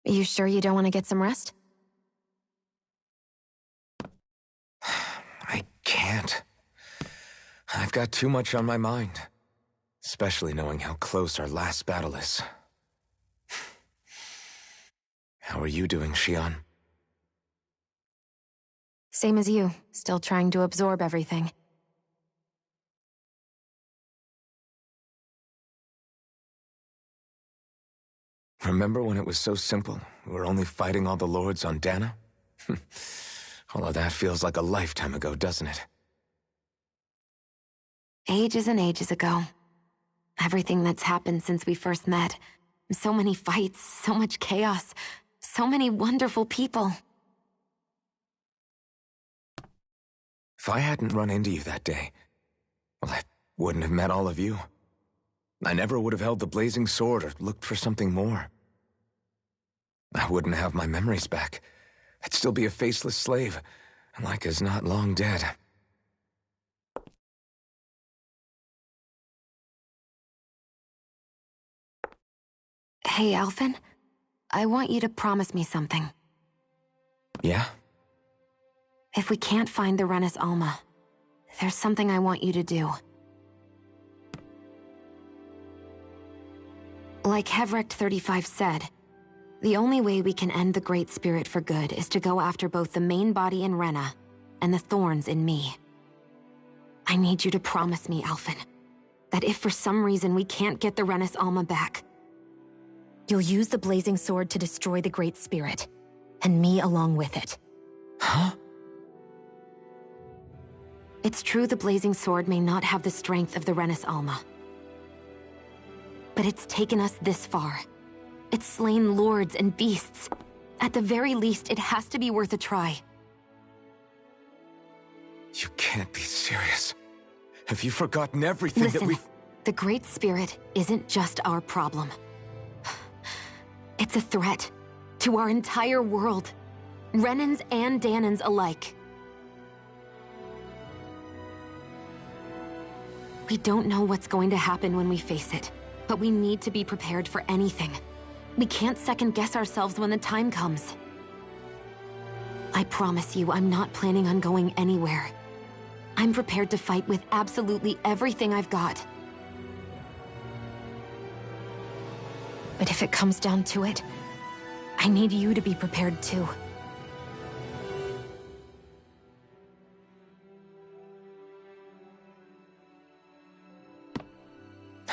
You sure you don't want to get some rest? I can't. I've got too much on my mind. Especially knowing how close our last battle is. How are you doing, Xion? Same as you, still trying to absorb everything. Remember when it was so simple? We were only fighting all the lords on Dana? All of that feels like a lifetime ago, doesn't it? Ages and ages ago. Everything that's happened since we first met. So many fights, so much chaos, so many wonderful people. If I hadn't run into you that day, well, I wouldn't have met all of you. I never would have held the blazing sword or looked for something more. I wouldn't have my memories back. I'd still be a faceless slave, like as not long dead. Hey, Alphen. I want you to promise me something. Yeah? If we can't find the Renis Alma, there's something I want you to do. Like Hevrecht 35 said, the only way we can end the Great Spirit for good is to go after both the main body in Rena and the thorns in me. I need you to promise me, Alphen, that if for some reason we can't get the Renis Alma back, you'll use the blazing sword to destroy the Great Spirit, and me along with it. Huh? It's true the blazing sword may not have the strength of the Renis Alma. But it's taken us this far. It's slain lords and beasts. At the very least, it has to be worth a try. You can't be serious. Have you forgotten everything that we've... The Great Spirit isn't just our problem. It's a threat to our entire world. Renans and Danans alike. We don't know what's going to happen when we face it, but we need to be prepared for anything. We can't second-guess ourselves when the time comes. I promise you, I'm not planning on going anywhere. I'm prepared to fight with absolutely everything I've got. But if it comes down to it, I need you to be prepared too.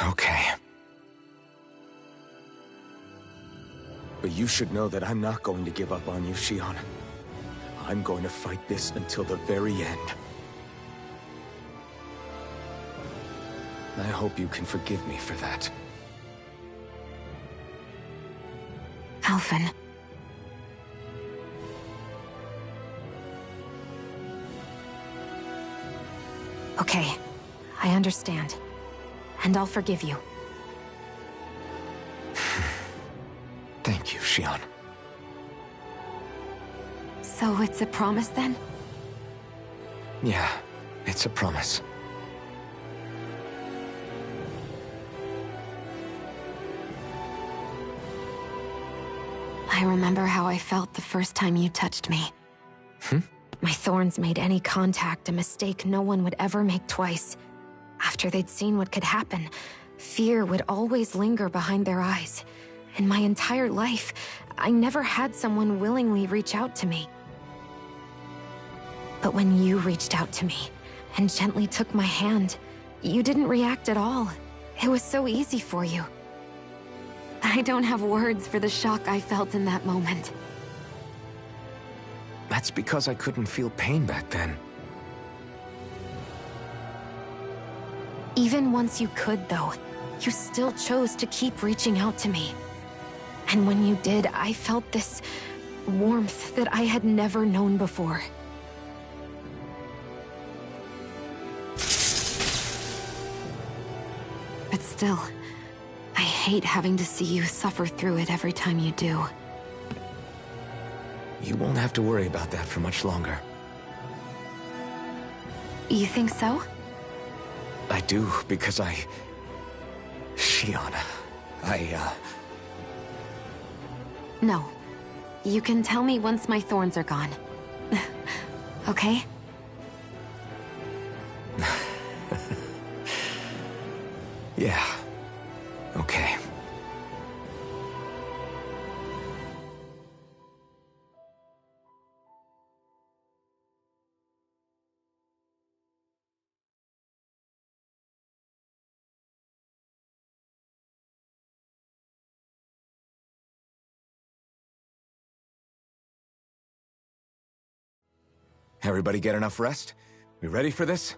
Okay. But you should know that I'm not going to give up on you, Xion. I'm going to fight this until the very end. I hope you can forgive me for that. Alphen. Okay, I understand. And I'll forgive you. Thank you, Xion. So it's a promise then? Yeah, it's a promise. I remember how I felt the first time you touched me. Hmm? My thorns made any contact a mistake no one would ever make twice. After they'd seen what could happen, fear would always linger behind their eyes. In my entire life, I never had someone willingly reach out to me. But when you reached out to me and gently took my hand, you didn't react at all. It was so easy for you. I don't have words for the shock I felt in that moment. That's because I couldn't feel pain back then. Even once you could, though, you still chose to keep reaching out to me. And when you did, I felt this warmth that I had never known before. But still, I hate having to see you suffer through it every time you do. You won't have to worry about that for much longer. You think so? I do, because Shionne, No. You can tell me once my thorns are gone. Okay? Yeah. Okay. Everybody get enough rest? We ready for this?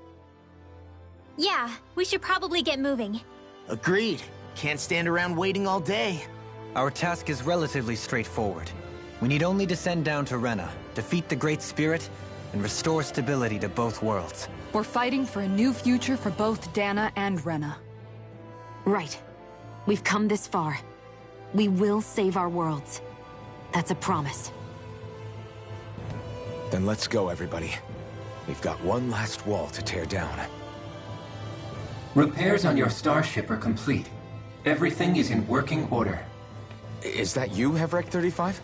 Yeah, we should probably get moving. Agreed. Can't stand around waiting all day. Our task is relatively straightforward. We need only descend down to Rena, defeat the Great Spirit, and restore stability to both worlds. We're fighting for a new future for both Dana and Rena. Right. We've come this far. We will save our worlds. That's a promise. Then let's go, everybody. We've got one last wall to tear down. Repairs on your starship are complete. Everything is in working order. Is that you, Hevrek 35?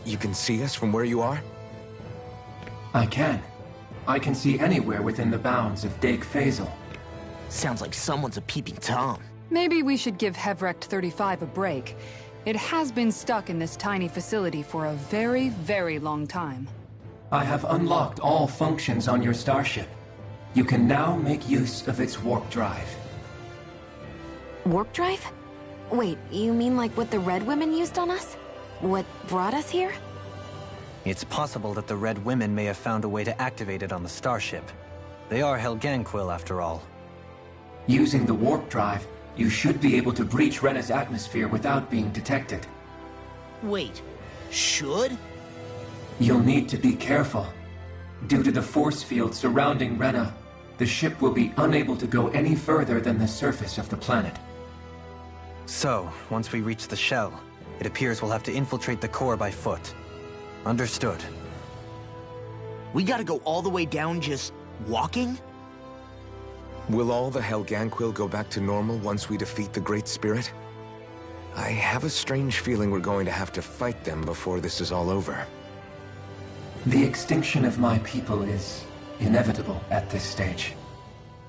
You can see us from where you are? I can. I can see anywhere within the bounds of Dake Faisal. Sounds like someone's a peeping Tom. Maybe we should give Hevrek 35 a break. It has been stuck in this tiny facility for a very, very long time. I have unlocked all functions on your starship. You can now make use of its warp drive. Warp drive? Wait, you mean like what the Red Women used on us? What brought us here? It's possible that the Red Women may have found a way to activate it on the starship. They are Helganquil, after all. Using the warp drive, you should be able to breach Rena's atmosphere without being detected. Wait, should? You'll need to be careful. Due to the force field surrounding Rena, the ship will be unable to go any further than the surface of the planet. So, once we reach the shell, it appears we'll have to infiltrate the core by foot. Understood. We gotta go all the way down just walking? Will all the Helganquil go back to normal once we defeat the Great Spirit? I have a strange feeling we're going to have to fight them before this is all over. The extinction of my people is inevitable at this stage.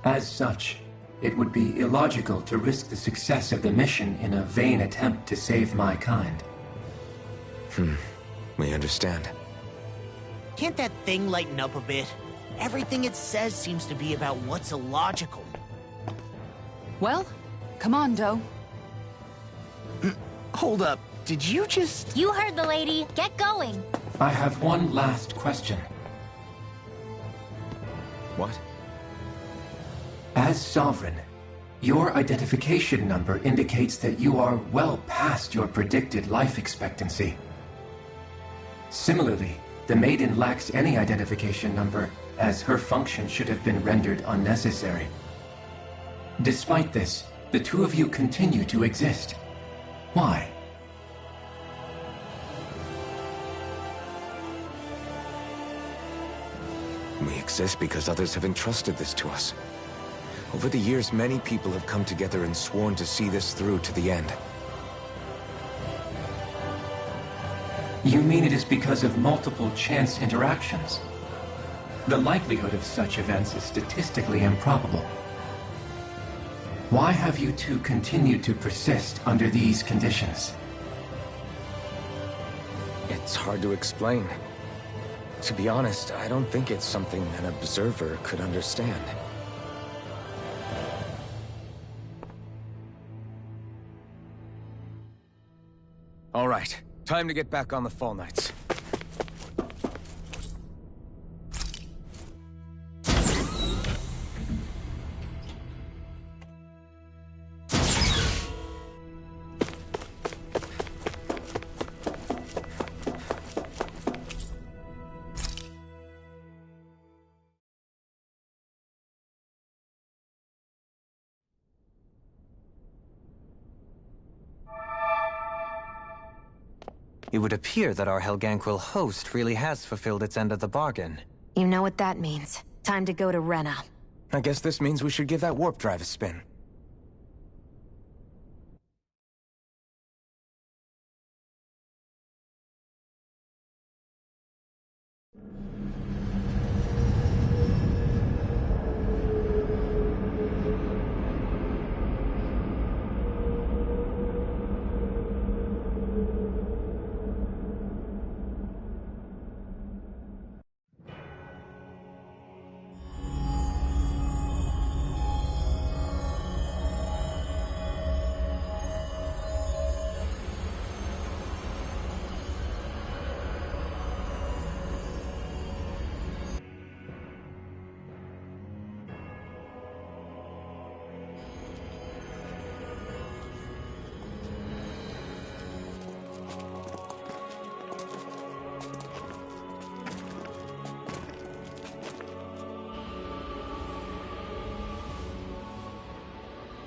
As such, it would be illogical to risk the success of the mission in a vain attempt to save my kind. We understand. Can't that thing lighten up a bit? Everything it says seems to be about what's illogical. Well, come on, Doe. Hold up, did you just... You heard the lady. Get going. I have one last question. What? As Sovereign, your identification number indicates that you are well past your predicted life expectancy. Similarly, the Maiden lacks any identification number, as her function should have been rendered unnecessary. Despite this, the two of you continue to exist. Why? We exist because others have entrusted this to us. Over the years, many people have come together and sworn to see this through to the end. You mean it is because of multiple chance interactions? The likelihood of such events is statistically improbable. Why have you two continued to persist under these conditions? It's hard to explain. To be honest, I don't think it's something an observer could understand. All right, time to get back on the Fall Knights. It would appear that our Helganquil host really has fulfilled its end of the bargain. You know what that means. Time to go to Rena. I guess this means we should give that warp drive a spin.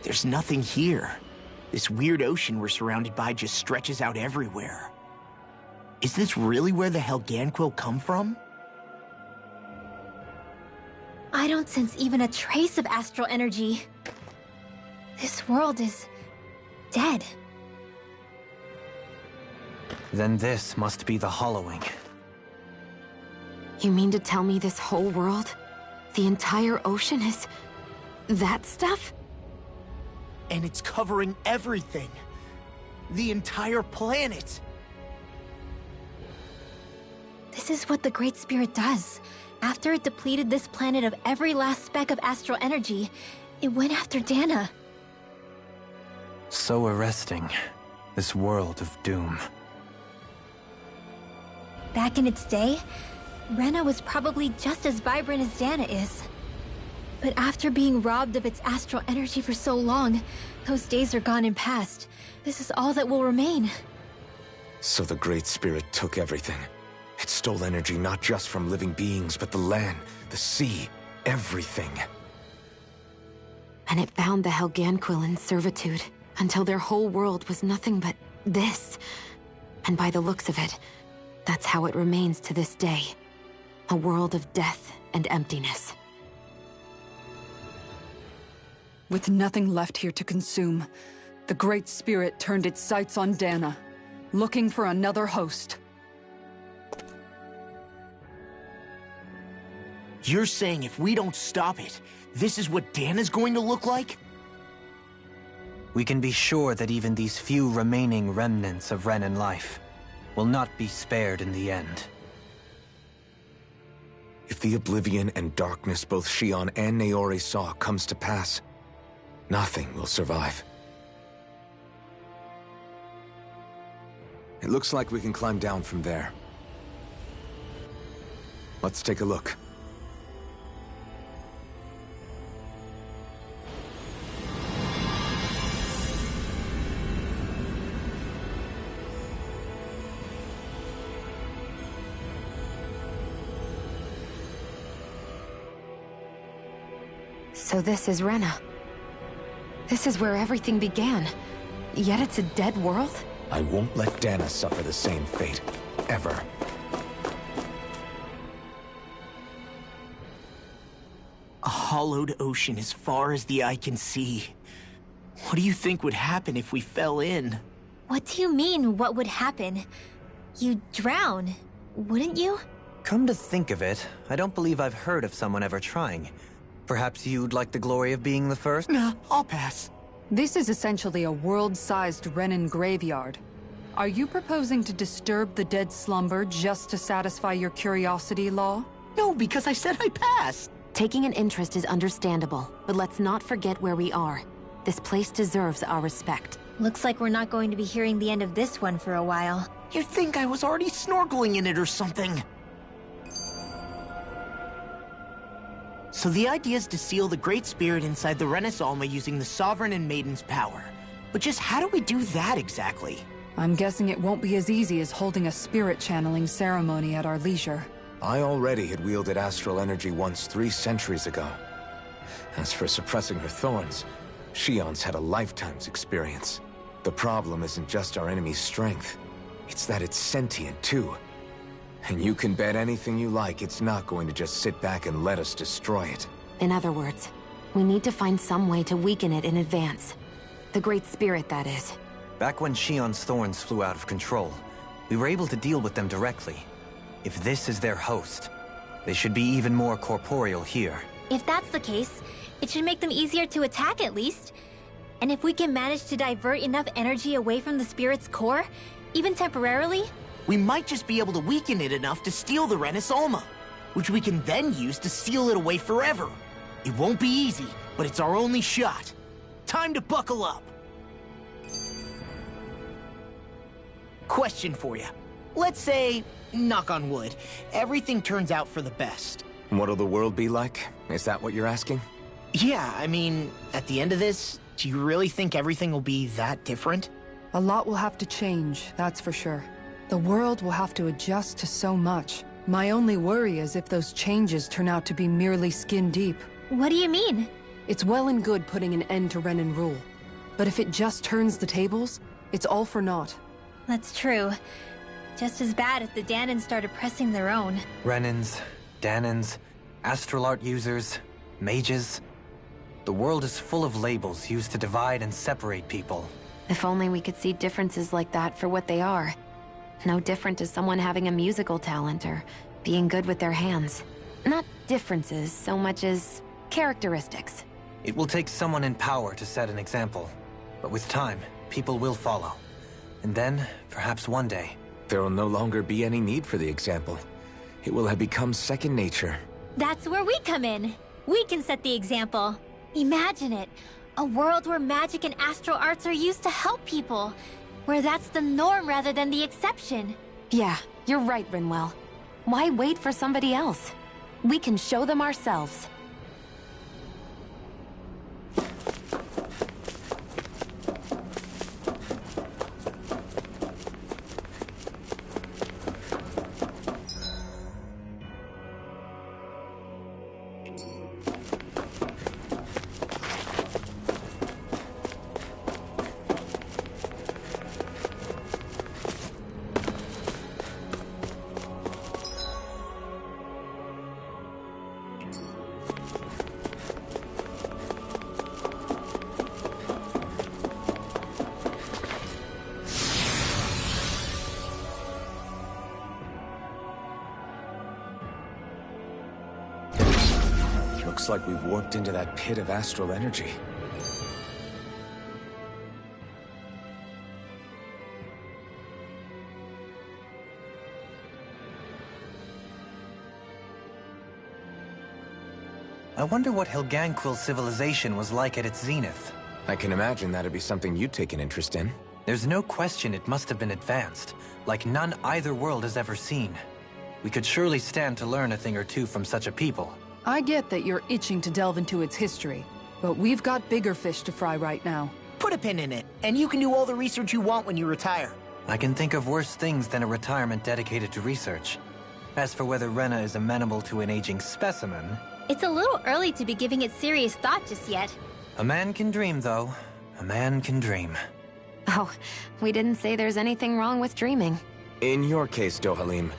There's nothing here. This weird ocean we're surrounded by just stretches out everywhere. Is this really where the Helganquil come from? I don't sense even a trace of astral energy. This world is dead. Then this must be the Hollowing. You mean to tell me this whole world, the entire ocean is... that stuff? And it's covering everything. The entire planet. This is what the Great Spirit does. After it depleted this planet of every last speck of astral energy, it went after Dana. So arresting. This world of doom. Back in its day, Rena was probably just as vibrant as Dana is. But after being robbed of its astral energy for so long, those days are gone and past. This is all that will remain. So the Great Spirit took everything. It stole energy not just from living beings, but the land, the sea, everything. And it bound the Helganquil in servitude, until their whole world was nothing but this. And by the looks of it, that's how it remains to this day. A world of death and emptiness. With nothing left here to consume, the Great Spirit turned its sights on Dana, looking for another host. You're saying if we don't stop it, this is what Dana's going to look like? We can be sure that even these few remaining remnants of Renan life will not be spared in the end. If the oblivion and darkness both Shion and Naori saw comes to pass, nothing will survive. It looks like we can climb down from there. Let's take a look. So this is Rena. This is where everything began. Yet it's a dead world? I won't let Dana suffer the same fate. Ever. A hollowed ocean as far as the eye can see. What do you think would happen if we fell in? What do you mean, what would happen? You'd drown, wouldn't you? Come to think of it, I don't believe I've heard of someone ever trying. Perhaps you'd like the glory of being the first? Nah, I'll pass. This is essentially a world-sized Renan graveyard. Are you proposing to disturb the dead slumber just to satisfy your curiosity, Law? No, because I said I passed. Taking an interest is understandable, but let's not forget where we are. This place deserves our respect. Looks like we're not going to be hearing the end of this one for a while. You'd think I was already snorkeling in it or something. So the idea is to seal the Great Spirit inside the Renis Alma using the Sovereign and Maiden's power. But just how do we do that exactly? I'm guessing it won't be as easy as holding a spirit channeling ceremony at our leisure. I already had wielded astral energy once 3 centuries ago. As for suppressing her thorns, Shion's had a lifetime's experience. The problem isn't just our enemy's strength. It's that it's sentient, too. And you can bet anything you like it's not going to just sit back and let us destroy it. In other words, we need to find some way to weaken it in advance. The Great Spirit, that is. Back when Shion's thorns flew out of control, we were able to deal with them directly. If this is their host, they should be even more corporeal here. If that's the case, it should make them easier to attack at least. And if we can manage to divert enough energy away from the spirit's core, even temporarily, we might just be able to weaken it enough to steal the Renis Alma, which we can then use to seal it away forever. It won't be easy, but it's our only shot. Time to buckle up. Question for you. Let's say, knock on wood, everything turns out for the best. What'll the world be like? Is that what you're asking? Yeah, I mean, at the end of this, do you really think everything will be that different? A lot will have to change, that's for sure. The world will have to adjust to so much. My only worry is if those changes turn out to be merely skin deep. what do you mean? It's well and good putting an end to Renin rule. But if it just turns the tables, it's all for naught. That's true. Just as bad if the Dahnans started pressing their own. Renins, Dahnans, astral art users, mages. The world is full of labels used to divide and separate people. If only we could see differences like that for what they are. No different to someone having a musical talent or being good with their hands. Not differences so much as characteristics. It will take someone in power to set an example. But with time, people will follow. And then, perhaps one day... there will no longer be any need for the example. It will have become second nature. That's where we come in. We can set the example. Imagine it. A world where magic and astral arts are used to help people. Where that's the norm rather than the exception. Yeah, you're right, Rinwell. Why wait for somebody else? We can show them ourselves. Looks like we've warped into that pit of astral energy. I wonder what Helganquil civilization was like at its zenith. I can imagine that'd be something you'd take an interest in. There's no question it must have been advanced, like none either world has ever seen. We could surely stand to learn a thing or two from such a people. I get that you're itching to delve into its history, but we've got bigger fish to fry right now. Put a pin in it, and you can do all the research you want when you retire. I can think of worse things than a retirement dedicated to research. As for whether Rena is amenable to an aging specimen... It's a little early to be giving it serious thought just yet. A man can dream, though. A man can dream. Oh, we didn't say there's anything wrong with dreaming. In your case, Dohalim,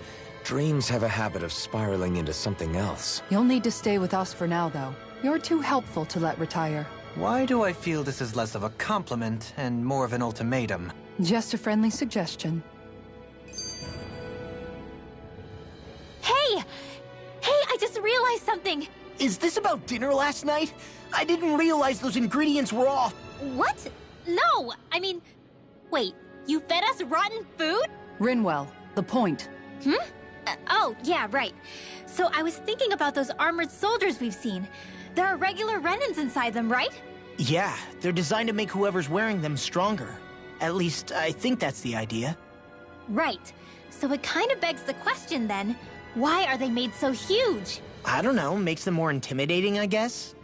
dreams have a habit of spiraling into something else. You'll need to stay with us for now, though. You're too helpful to let retire. Why do I feel this is less of a compliment and more of an ultimatum? Just a friendly suggestion. Hey! Hey, I just realized something! Is this about dinner last night? I didn't realize those ingredients were off. What? No! I mean... Wait, you fed us rotten food? Rinwell, the point. Oh, yeah, right. So I was thinking about those armored soldiers we've seen. There are regular Renins inside them, right? Yeah, they're designed to make whoever's wearing them stronger. At least, I think that's the idea. Right. So it kind of begs the question then, why are they made so huge? I don't know, makes them more intimidating, I guess?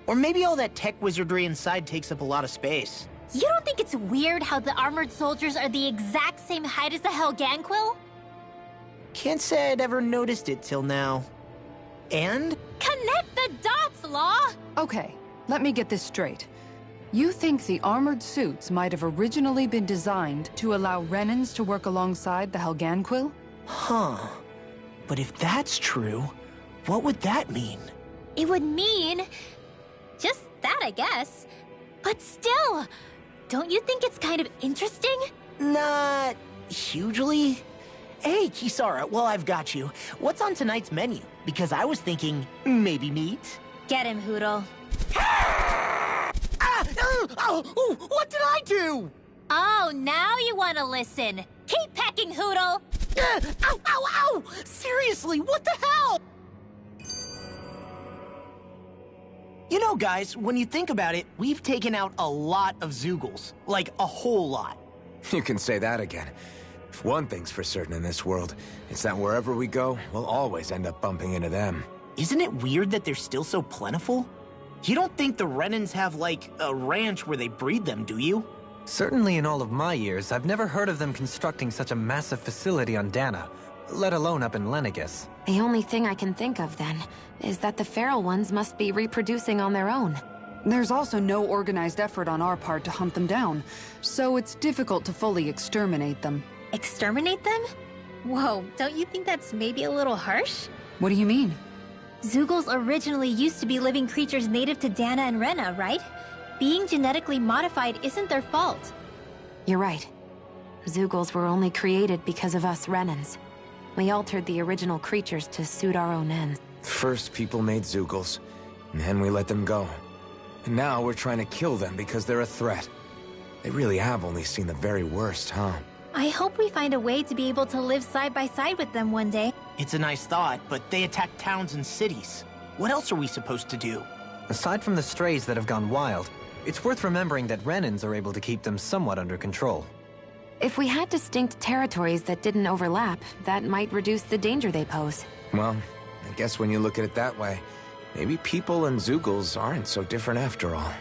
Or maybe all that tech wizardry inside takes up a lot of space. You don't think it's weird how the armored soldiers are the exact same height as the Helganquil? Can't say I'd ever noticed it till now. And? Connect the dots, Law! Okay, let me get this straight. You think the armored suits might have originally been designed to allow Renans to work alongside the Helganquil? Huh. But if that's true, what would that mean? It would mean... just that, I guess. But still, don't you think it's kind of interesting? Not hugely. Hey, Kisara, well, I've got you. What's on tonight's menu? Because I was thinking, maybe meat? Get him, Hootle. What did I do? Oh, now you want to listen. Keep pecking, Hootle! Ow, ow, ow! Seriously, what the hell? You know, guys, when you think about it, we've taken out a lot of Zeugles. Like, a whole lot. You can say that again. If one thing's for certain in this world, it's that wherever we go, we'll always end up bumping into them. Isn't it weird that they're still so plentiful? You don't think the Renans have, like, a ranch where they breed them, do you? Certainly in all of my years, I've never heard of them constructing such a massive facility on Dana, let alone up in Lenegis. The only thing I can think of, then, is that the feral ones must be reproducing on their own. There's also no organized effort on our part to hunt them down, so it's difficult to fully exterminate them. Exterminate them? Whoa, don't you think that's maybe a little harsh? What do you mean? Zeugles originally used to be living creatures native to Dana and Rena, right? Being genetically modified isn't their fault. You're right. Zeugles were only created because of us Renans. We altered the original creatures to suit our own ends. First, people made Zeugles, and then we let them go. And now we're trying to kill them because they're a threat. They really have only seen the very worst, huh? I hope we find a way to be able to live side by side with them one day. It's a nice thought, but they attack towns and cities. What else are we supposed to do? Aside from the strays that have gone wild, it's worth remembering that Renans are able to keep them somewhat under control. If we had distinct territories that didn't overlap, that might reduce the danger they pose. Well, I guess when you look at it that way, maybe people and Zeugles aren't so different after all.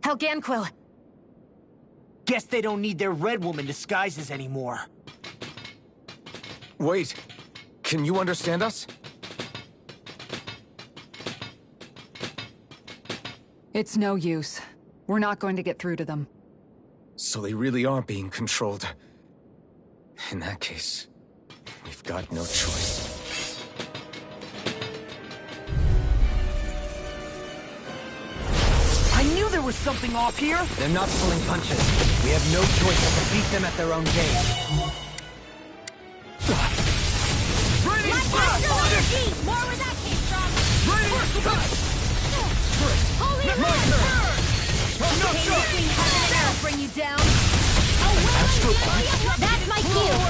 Helganquil! Guess they don't need their Red Woman disguises anymore. Wait, can you understand us? It's no use. We're not going to get through to them. So they really are being controlled. In that case, we've got no choice. I knew there was something off here! They're not pulling punches. We have no choice but to beat them at their own game. Raining Blast! More where that came from! Raining Blast! Holy Lord! Between heaven and earth bring you down! That's my cue!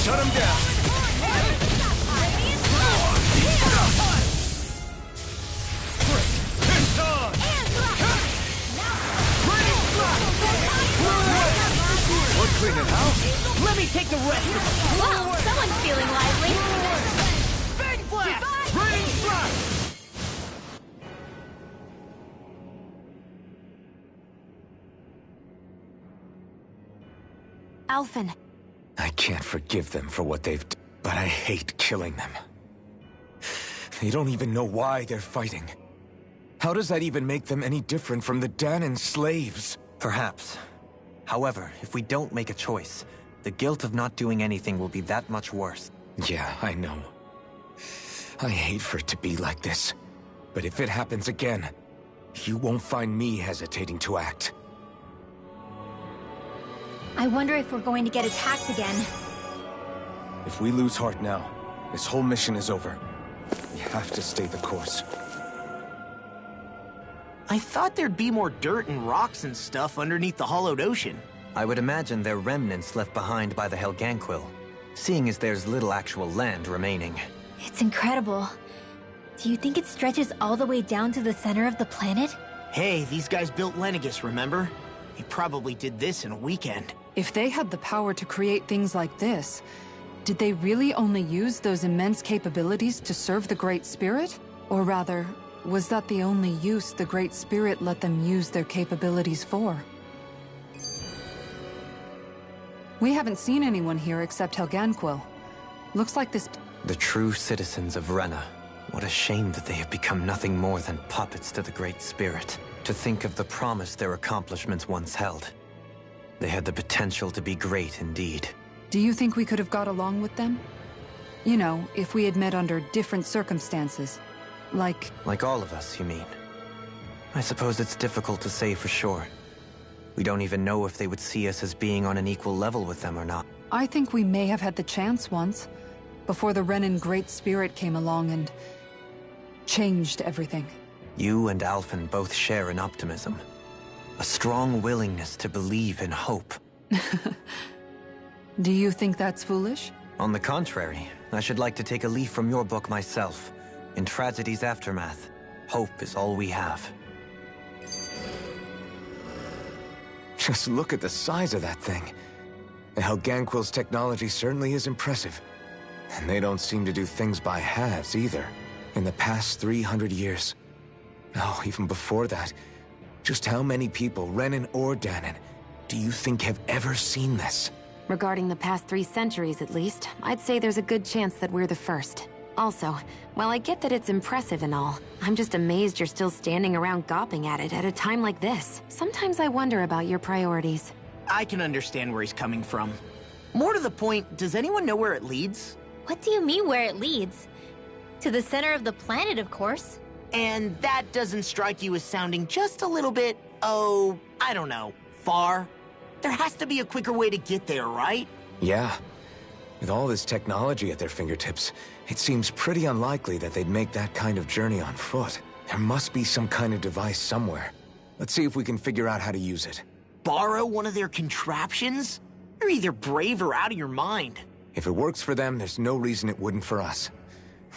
Shut him down! We're cleaning house. Let me take the rest of it! Whoa, someone's feeling lively! Bang Blast! Raining Blast! Alphen. I can't forgive them for what they've done, but I hate killing them. They don't even know why they're fighting. How does that even make them any different from the Danan slaves? Perhaps. However, if we don't make a choice, the guilt of not doing anything will be that much worse. Yeah, I know. I hate for it to be like this. But if it happens again, you won't find me hesitating to act. I wonder if we're going to get attacked again. If we lose heart now, this whole mission is over. We have to stay the course. I thought there'd be more dirt and rocks and stuff underneath the hollowed ocean. I would imagine they're remnants left behind by the Helganquil, seeing as there's little actual land remaining. It's incredible. Do you think it stretches all the way down to the center of the planet? Hey, these guys built Lenegis, remember? They probably did this in a weekend. If they had the power to create things like this, Did they really only use those immense capabilities to serve the Great Spirit? Or rather, was that the only use the Great Spirit let them use their capabilities for? We haven't seen anyone here except Helganquil. Looks like this... The true citizens of Rena. What a shame that they have become nothing more than puppets to the Great Spirit. To think of the promise their accomplishments once held. They had the potential to be great indeed. Do you think we could have got along with them? You know, if we had met under different circumstances. Like all of us, you mean? I suppose it's difficult to say for sure. We don't even know if they would see us as being on an equal level with them or not. I think we may have had the chance once, before the Renan Great Spirit came along and changed everything. You and Alphen both share an optimism. A strong willingness to believe in hope. Do you think that's foolish? On the contrary, I should like to take a leaf from your book myself. In Tragedy's Aftermath, hope is all we have. Just look at the size of that thing. Helganquil's technology certainly is impressive. And they don't seem to do things by halves either. In the past 300 years. No, even before that. Just how many people, Renan or Dahnan, do you think have ever seen this? Regarding the past 3 centuries at least, I'd say there's a good chance that we're the first. Also, while I get that it's impressive and all, I'm just amazed you're still standing around gawping at it at a time like this. Sometimes I wonder about your priorities. I can understand where he's coming from. More to the point, does anyone know where it leads? What do you mean where it leads? To the center of the planet, of course. And that doesn't strike you as sounding just a little bit, oh, I don't know, far? There has to be a quicker way to get there, right? Yeah. With all this technology at their fingertips, it seems pretty unlikely that they'd make that kind of journey on foot. There must be some kind of device somewhere. Let's see if we can figure out how to use it. Borrow one of their contraptions? You're either brave or out of your mind. If it works for them, there's no reason it wouldn't for us.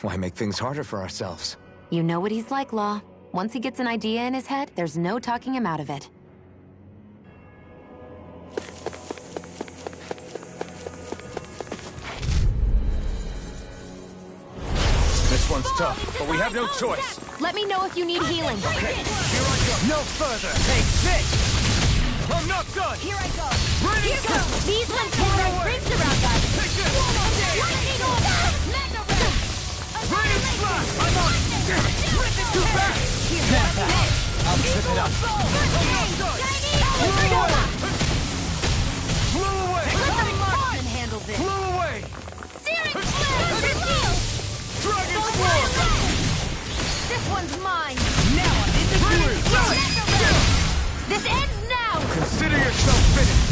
Why make things harder for ourselves? You know what he's like, Law. Once he gets an idea in his head, there's no talking him out of it. This one's tough, but we have no choice. Let me know if you need healing. Okay, here I go. No further. Take this. I'm not done. Here I go. Ready? Here goes. These ones can run rings around us. Take this. Lightning bolt. Mega red. Bring it slash. I'm on it. Damn it. Too fast. I'll trip it up. Blow away. Let the marksman handle this. Blow away. Searing flare. Dragon Sword. This one's mine. Now I'm in the groove. This ends now. Consider yourself finished.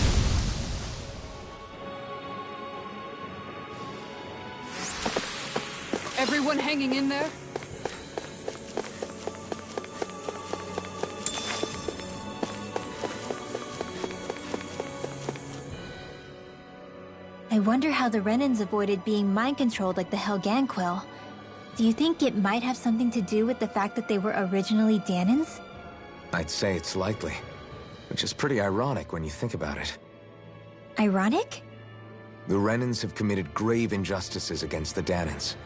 Everyone hanging in there? I wonder how the Renans avoided being mind-controlled like the Helganquil. Do you think it might have something to do with the fact that they were originally Dahnans? I'd say it's likely, which is pretty ironic when you think about it. Ironic? The Renans have committed grave injustices against the Dahnans.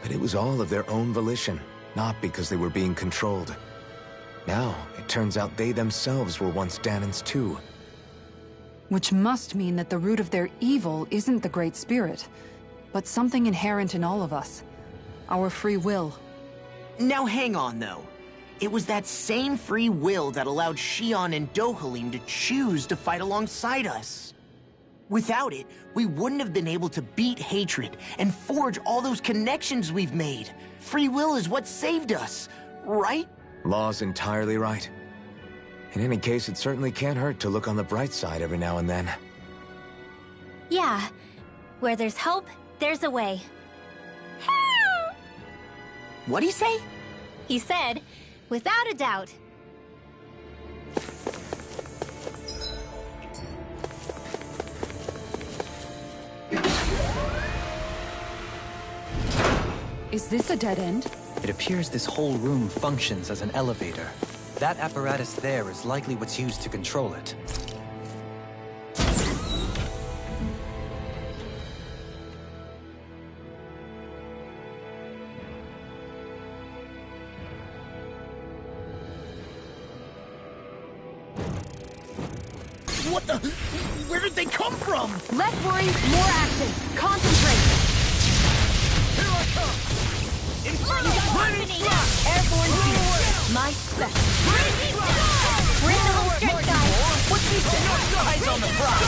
But it was all of their own volition, not because they were being controlled. Now, it turns out they themselves were once Dahnans too. Which must mean that the root of their evil isn't the Great Spirit, but something inherent in all of us. Our free will. Now hang on, though. It was that same free will that allowed Xion and Dohalim to choose to fight alongside us. Without it, we wouldn't have been able to beat hatred and forge all those connections we've made. Free will is what saved us, right? Law's entirely right. In any case, it certainly can't hurt to look on the bright side every now and then. Yeah. Where there's hope, there's a way. What'd he say? He said, without a doubt. Is this a dead end? It appears this whole room functions as an elevator. That apparatus there is likely what's used to control it. What the? Where did they come from? Less worry, more action. Concentrate. Here I come! Inferno! Airborne fear. My special. We're in the home stretch, guys. What's he say? Eyes on the prize!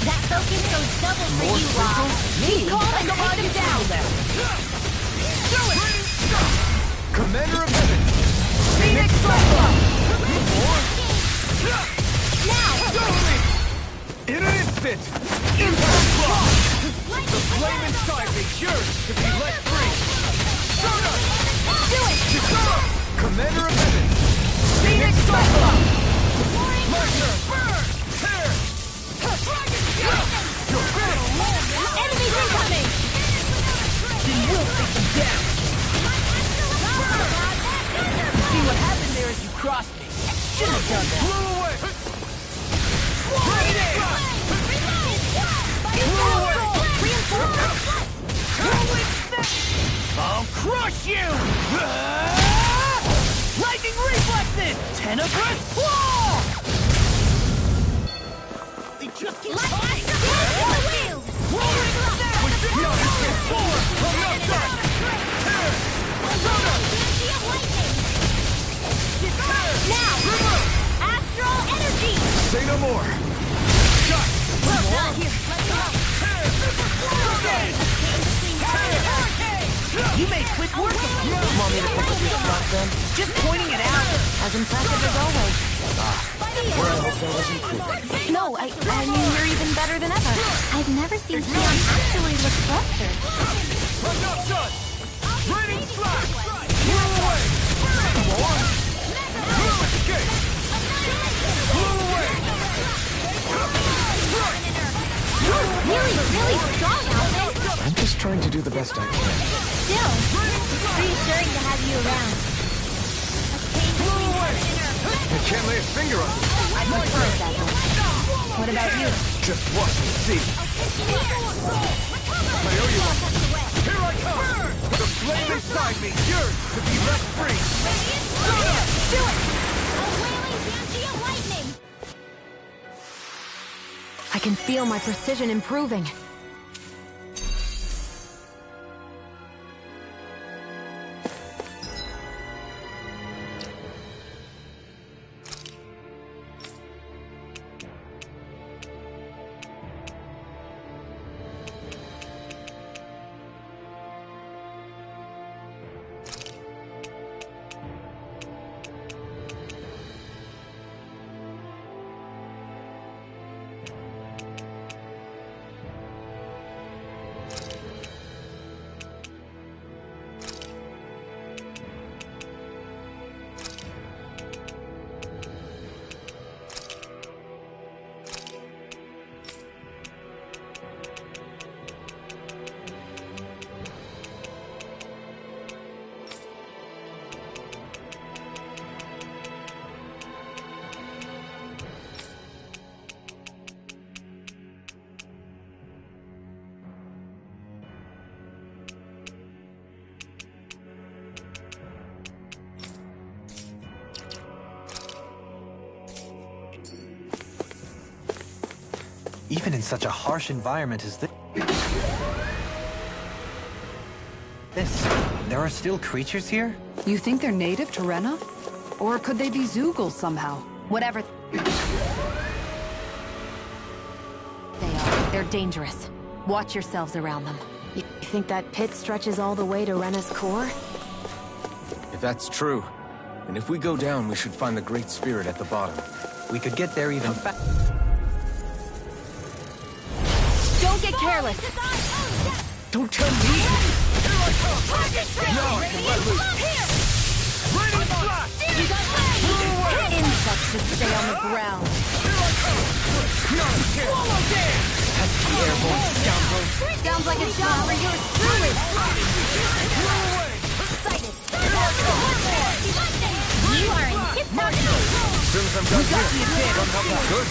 That focus goes double for you, Law. Keep calm and take them down. Do it! Commander of Heaven! Phoenix Cyclone. Now! In an instant! Impact Block! The flame inside me yearns to be let free! Sona! Do it! Kisara! Commander of Heaven! Phoenix Cyclone. My turn! Burn! Tear! You're finished! Enemies incoming! Then we'll take them down! See what happened there as you crossed me. Should have done that. Blew away! I'll crush you! Lightning reflexes! Tenebrous claw! They just keep coming! Now! Astral energy! Say no more! Well done! Here, let's go! You made quick work of it! Want me to pick up your stuff then? Just pointing it out! As impressive as always. Where I hope that wasn't true. No, I mean, you're even better than ever. I've never seen Leon actually look flustered. I'm not done! Raining slash! Blew away! More! Blew escape! Blew away! Really strong outfit! I'm just trying to do the best I can. Still, reassuring to have you around. Blew away! I can't lay a finger on it. I prefer it that way. What about you? Just watch and see. I owe you one. Here I come! The flame inside me yearns to be let free! Do it! A wailing banshee of lightning! I can feel my precision improving. Even in such a harsh environment as this, there are still creatures here? You think they're native to Rena? Or could they be Zoogle somehow? Whatever they are, they're dangerous. Watch yourselves around them. You think that pit stretches all the way to Rena's core? If that's true, then if we go down, we should find the Great Spirit at the bottom. We could get there even faster. Don't get careless! Don't tell me! Now I can let loose! Raining slash! Insects should stay on the ground. Swallow dance! Airborne scoundrel. Sounds like a job for yours truly. You are in tip-top shape! As soon as I'm done here, run help out. Good.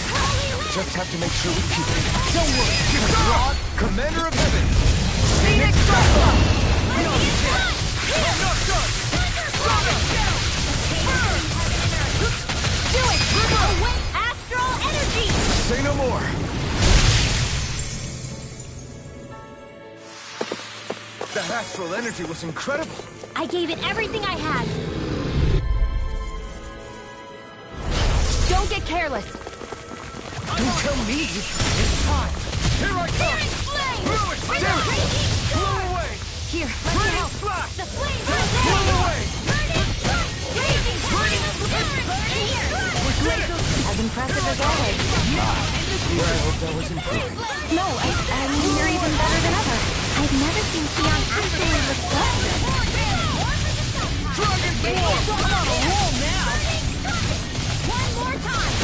Just have to make sure we keep it. Don't worry! Kisara! Commander of Heaven! Phoenix Cyclone! No chance! I'm not done! Do it! Away astral energy! Say no more! That astral energy was incredible! I gave it everything I had. Don't get careless. Don't tell me! It's time! Here I come! Blow it! Damn it! Blow away! Here, let me help. Flash! The flames are Blow there! away! As impressive as always. Here, I hope that was improving. No, I mean, you're even better than ever. I've never seen Xion actually look flustered. Dragon form! I'm on a roll now! One more time!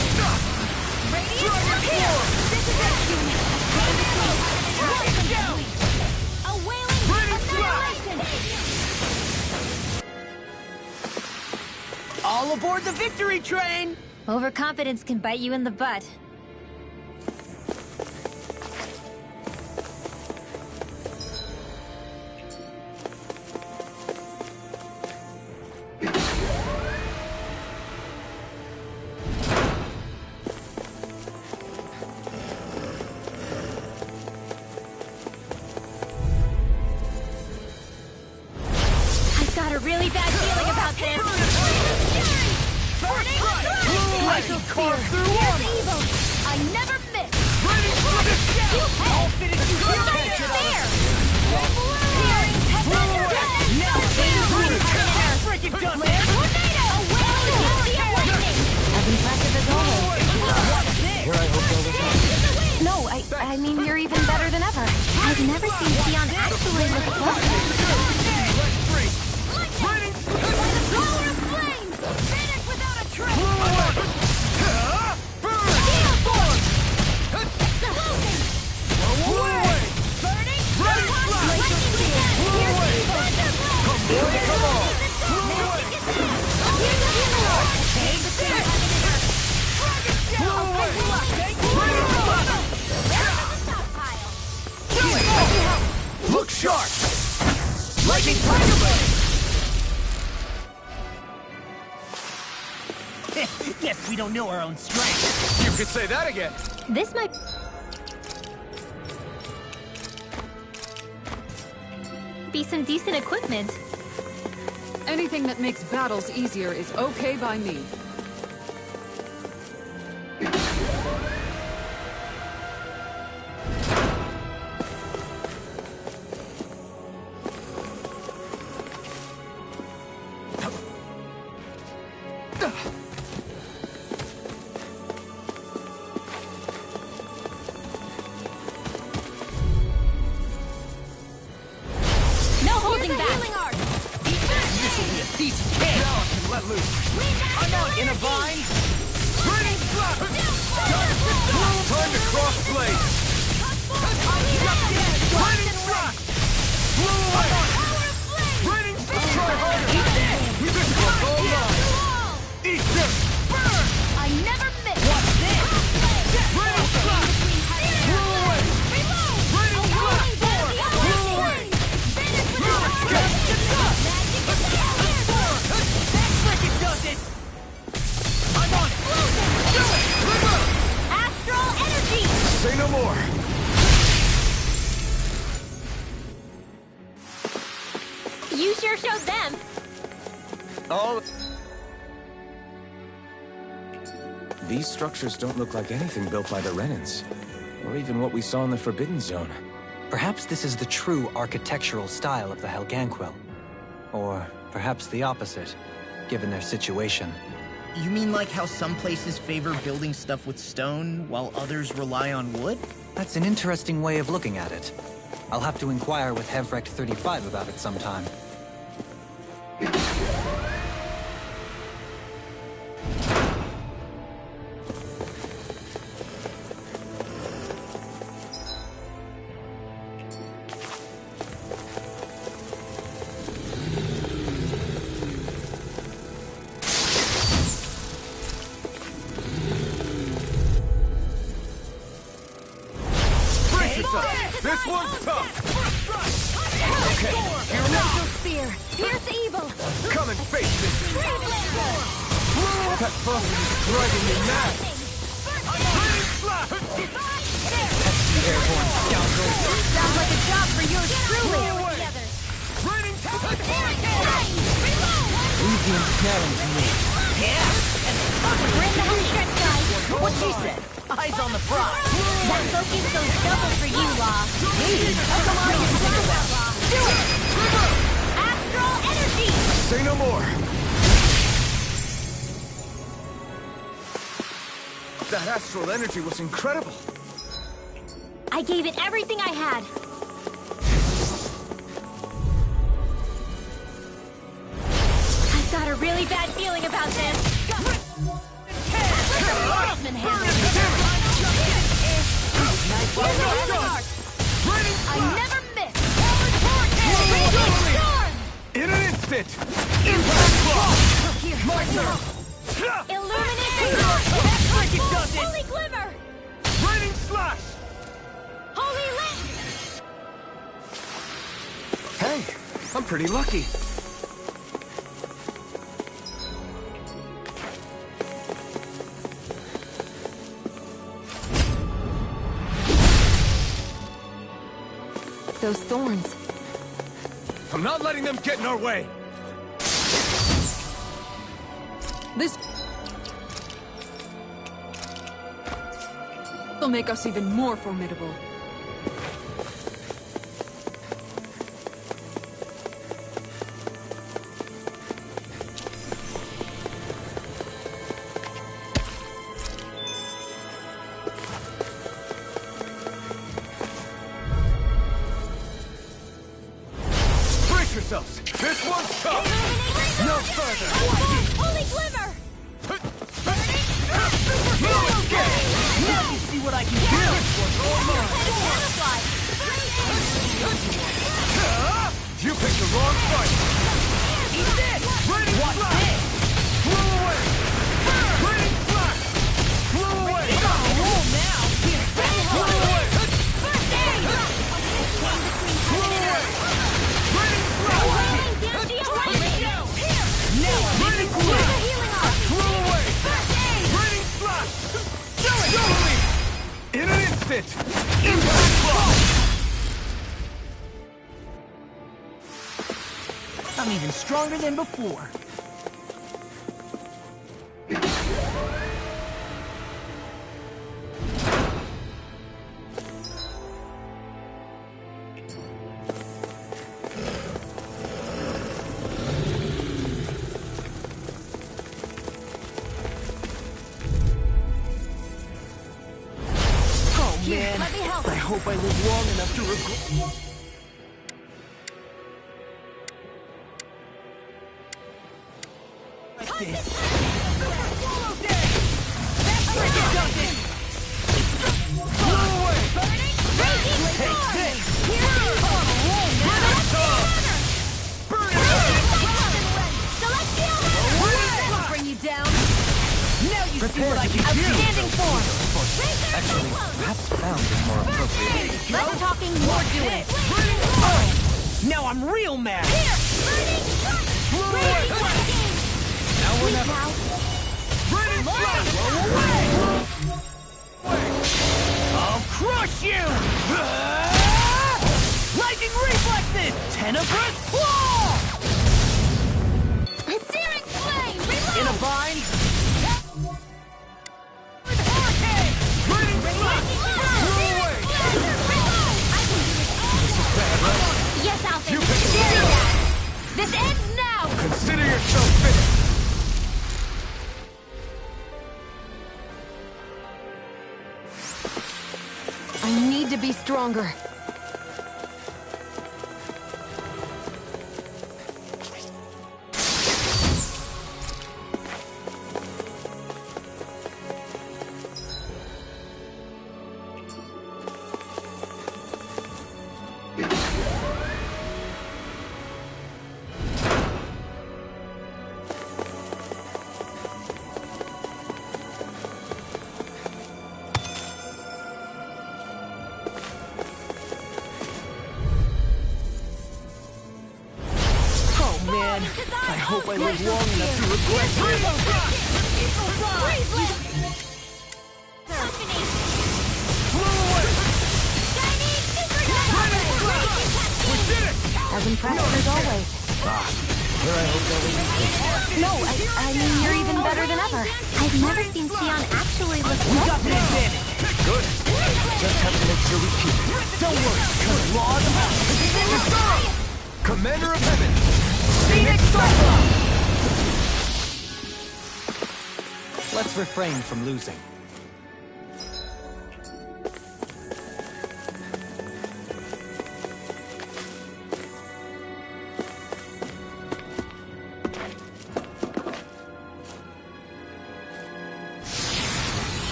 Dragon form! This is it, Junior! A wailing annihilation! All aboard the victory train! Overconfidence can bite you in the butt. I've got a really bad feeling about this. Lightning carved through armor! Evil! I never miss! You I'll finish you there! Searing Freaking done! Tornado! A wailing lightning! As impressive as always. Here, I hope that was No, I mean, you're even better than ever. I've never seen Xion actually look flustered. Power of flames! Finish without a trace! Steel form! Exploding! Burning! Lightning again! Here's evil! Come on! Magic is out! Here's the evil! Take the spirit! Look sharp! Lightning Tiger Blade! Guess we don't know our own strength. You could say that again! This might be some decent equipment. Anything that makes battles easier is okay by me. No holding back! This will be a decent hit. Now I can let loose! I'm on in a vine. Time to cross blade! Lightning strike! Blow away! Lightning strike! Try harder! This one's all mine! Eat this! Burn! I never miss! What's this? Lightning strike! Blow away! Lightning strike! Blow away! It does it. I'm on it. Do it. Live up. Astral energy! Say no more! You sure showed them. All... These structures don't look like anything built by the Renans, or even what we saw in the Forbidden Zone. Perhaps this is the true architectural style of the Helganquil. Or perhaps the opposite, given their situation. You mean like how some places favor building stuff with stone, while others rely on wood? That's an interesting way of looking at it. I'll have to inquire with Hevrecht 35 about it sometime. This one's tough! Okay, here we go. Spear, pierce evil. Come and face this! Tree blazer. That buff is driving me mad! Lightning Airborne scoundrel! Sounds like a job for yours truly. Leave the ensnaring to me. Bring the home stretch, guys. What she said. Eyes on the prize. That focus goes double for you, Law. Hey, come on, you think about it. Do it! Astral energy! Say no more. That astral energy was incredible. I gave it everything I had. I've got a really bad feeling about this. Let the marksman handle it. I never miss. Raging storm! In an instant. Here, illuminate the north. That's like it does it. Holy glimmer! Raining slash. Holy lit! Hey, I'm pretty lucky. Those thorns. I'm not letting them get in our way. This will make us even more formidable. Brace yourselves. This one's tough. No further. Holy glimmer! Now you see what I can do. Camouflage! You picked the wrong fight. Eat this. Raining Watch slash. this. Flew away. Raining slash. Flew away. Roll now. Flew away. Flew away. Raining slash. Now I'm in the groove. Flew away. Raining slash. Double. In an instant. Impact block. I'm even stronger than before. Oh man, let me help. I hope I live long enough to regret. Bring you down. Now you see what I can do. Outstanding form. Actually, perhaps found is more appropriate. Less talking, more doing. Now I'm real mad. Now or never. I'll crush you! Lightning reflexes! Tenebrous claw! Searing flame. In a bind? Hurricane! Yes, Alpha. You pick the Very wrong bad. This ends now. Consider yourself finished. I need to be stronger. Man, I hope I live long enough to regret it. No, I mean, you're even better than ever. I've never seen Xion actually look We less got the good. advantage. Good. Just have to make sure we keep it. Don't worry, because Law's on. Commander of Heaven! Phoenix Cyclops! Let's refrain from losing.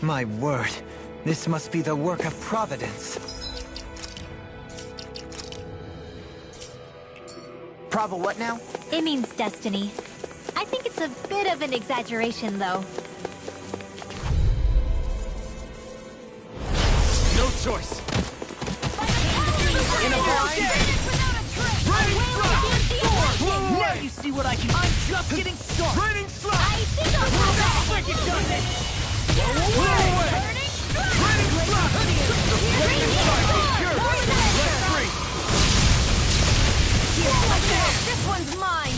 My word, this must be the work of Providence. Prava what now? It means destiny. I think it's a bit of an exaggeration, though. No choice. In a blind? Now you see what I can. I'm just getting started. Raining slap! I think I'll Freaking done it! This one's mine!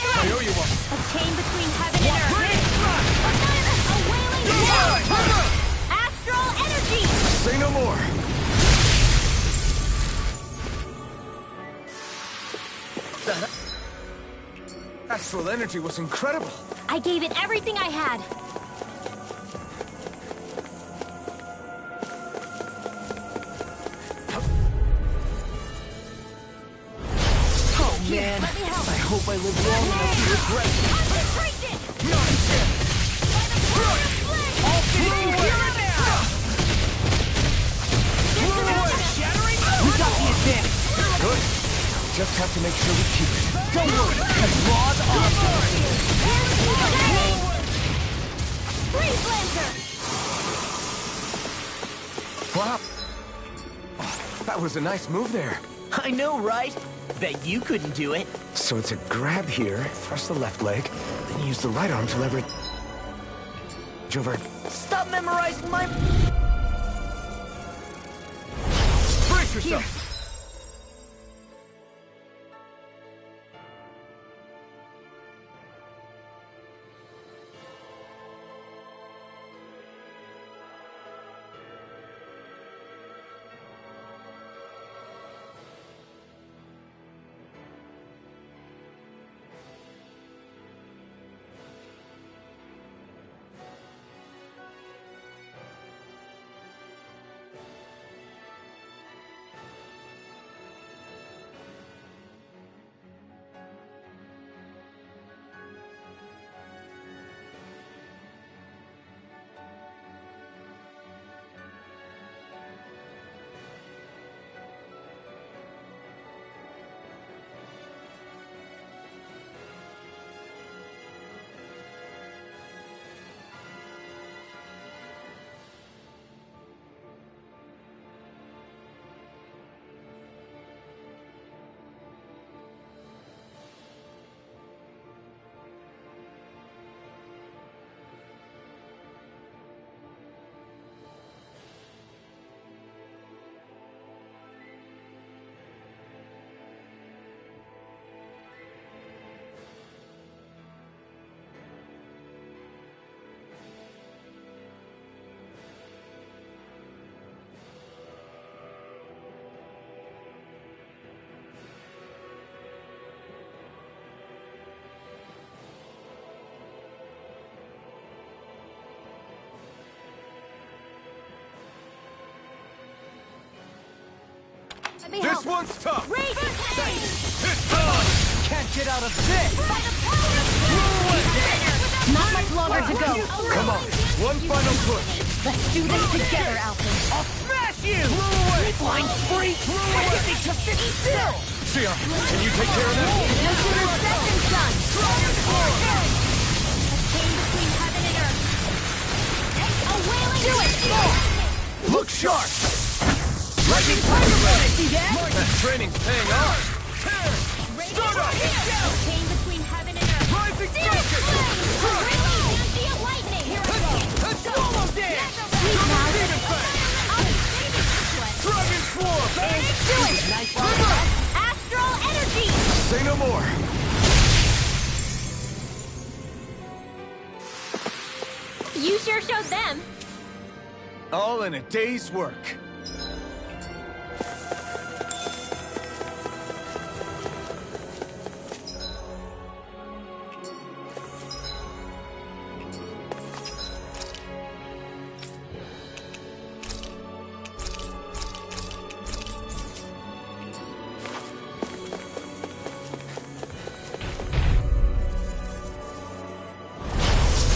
I owe you one. A chain between heaven and earth! A wailing storm! Astral energy! Say no more. Astral energy was incredible. I gave it everything I had. Oh man, let me help. I hope I live long enough to regret it. I'll finish you here and now! Shattering? We got the advantage. Good. Just have to make sure we keep it. Don't worry, because Law's awesome. Freeze Lancer! Wow. Oh, that was a nice move there. I know, right? Bet you couldn't do it. So it's a grab here, thrust the left leg, then use the right arm to leverage over. Stop memorizing my... Brace yourself! This one's tough! It's on! Can't get out of this! Not much longer to go. Come on, one final push. Let's do this together, Alphen. I'll smash you! Blind freak! Why can't they just sit still? Xion, can you take care of that? Second son! A chain between heaven and earth. A wailing do it! Look sharp! Lightning Tiger Blade! See that? That training's paying off! Start up! A chain between heaven and earth. Rising focus! Transient lightning! Here I go! Let's swallow dance! Demon Fang! Dragon Swarm! Do it! Nice one! Astral energy! Say no more! You sure showed them. All in a day's work.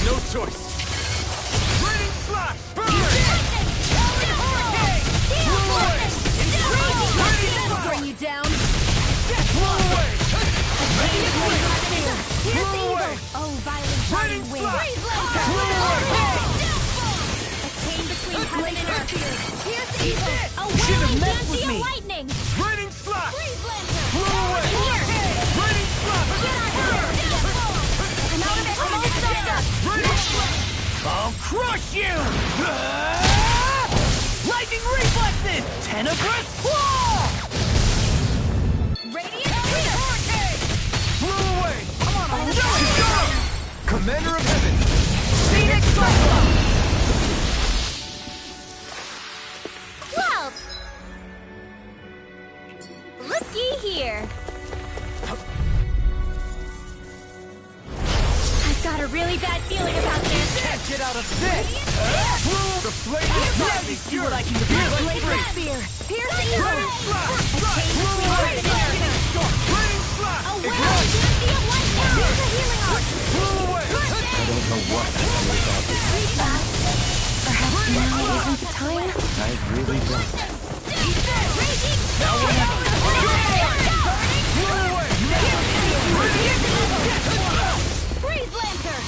No choice. Raining Slash! Burn! Bring you down! Blow away! Here's Blow evil! away! Oh, violent Raining shining wind! Slash! Blow away! A chain between heaven and earth! Here's evil! A Should've wailing messed with Dancing me. lightning! Raining Slash! Freeze lantern! Blow away! Here! Raining Slash! I'm out of it! I'm all stuffed up! Raining Slash! I'll crush you! Lightning reflexes! Tenebrous claw! Radiant hurricane! Blow away! Come on, By the do it! power of Commander of Heaven! Phoenix Cyclops! 12! Looky here! I've got a really bad feeling about this! Can't get out of this! The flame is not Let me see what I can do! Blade Spear! Pierce evil! Raining Slash! A chain between heaven and earth! Raining Slash! A well Dancing lightning! Here's a healing arc! Blow away! I don't know what perhaps now isn't the time? I really don't. Now Blow away! Freeze lantern!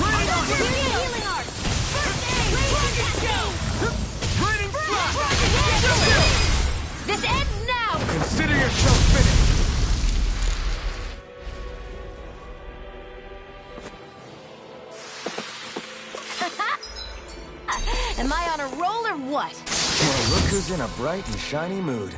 Raining Healing arc! Raining Slash! This ends now! Consider yourself finished! Am I on a roll or what? Well, look who's in a bright and shiny mood.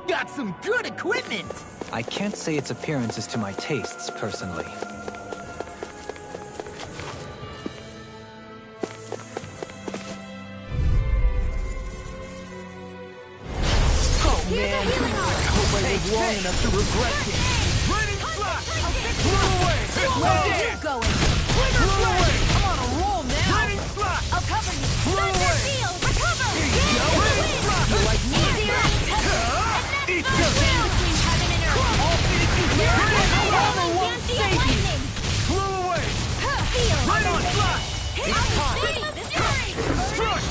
Got some good equipment! I can't say its appearance is to my tastes, personally. Oh man! I hope I live long enough to regret it! Raining Slash! Blow away! Where you going? Blow away! I'm on a roll now! Raining Slash! I'll cover you! Blow away! Shield! Recover! Raining Slash! You like me? Eat your Between heaven and earth! I'll finish you here! Armor won't Dancing save you! lightning! Blow away! Feel! Raining Slash! It's time! Struck!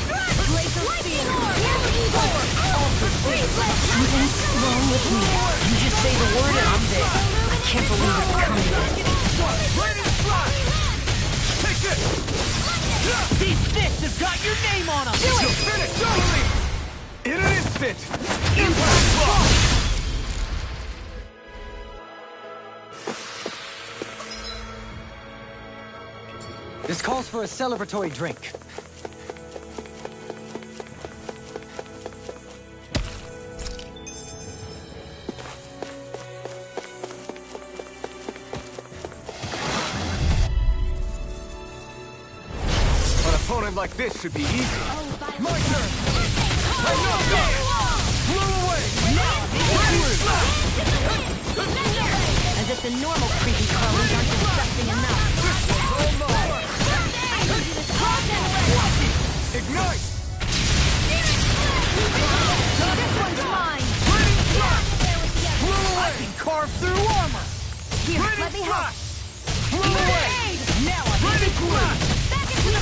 Laser lightning orb! Here's evil! Freeze lantern! Something's wrong with me. You just say the word and I'm there. I can't believe it's coming. Raining Slash! Take this! These fists have got your name on them! You'll finish totally! In an instant! Impact block! This calls for a celebratory drink. sword like this should be easy. My turn! I'm not done! Blow away! As if the normal creepy crawlers aren't disgusting enough. Ignite! This one's mine! I can carve through armor! Here, let me help. Blow away! Now I'm Ready blast! Back into the...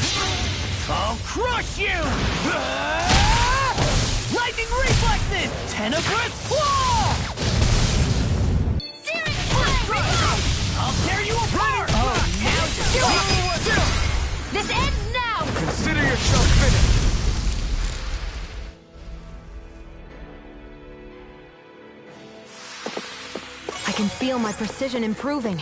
I'll crush you! Lightning reflexes! Tenebrous claw! I'll tear you apart! Oh, now this ends now! Consider yourself finished. I can feel my precision improving.